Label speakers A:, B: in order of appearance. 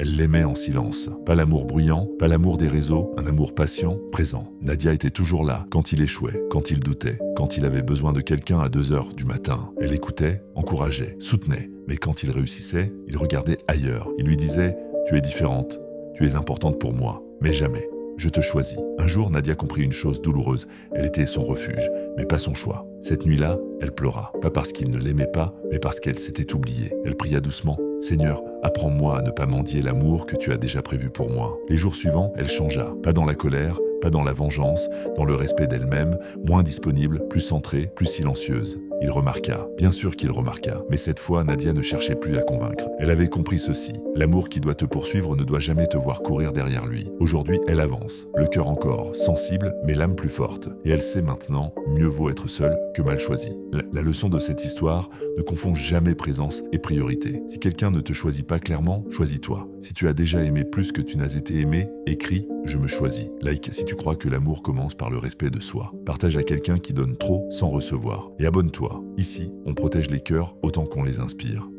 A: Elle l'aimait en silence. Pas l'amour bruyant, pas l'amour des réseaux, un amour patient, présent. Nadia était toujours là, quand il échouait, quand il doutait, quand il avait besoin de quelqu'un à 2 heures du matin. Elle écoutait, encourageait, soutenait. Mais quand il réussissait, il regardait ailleurs. Il lui disait « Tu es différente, tu es importante pour moi, mais jamais. Je te choisis. » Un jour, Nadia comprit une chose douloureuse. Elle était son refuge, mais pas son choix. Cette nuit-là, elle pleura. Pas parce qu'il ne l'aimait pas, mais parce qu'elle s'était oubliée. Elle pria doucement. « Seigneur, apprends-moi à ne pas mendier l'amour que tu as déjà prévu pour moi. » Les jours suivants, elle changea. Pas dans la colère, pas dans la vengeance, dans le respect d'elle-même, moins disponible, plus centrée, plus silencieuse. Il remarqua, bien sûr qu'il remarqua, mais cette fois, Nadia ne cherchait plus à convaincre. Elle avait compris ceci. L'amour qui doit te poursuivre ne doit jamais te voir courir derrière lui. Aujourd'hui, elle avance, le cœur encore, sensible, mais l'âme plus forte. Et elle sait maintenant, mieux vaut être seule que mal choisie. La leçon de cette histoire, ne confond jamais présence et priorité. Si quelqu'un ne te choisit pas clairement, choisis-toi. Si tu as déjà aimé plus que tu n'as été aimé, écris « Je me choisis ». Like si tu crois que l'amour commence par le respect de soi. Partage à quelqu'un qui donne trop sans recevoir. Et abonne-toi. Ici, on protège les cœurs autant qu'on les inspire.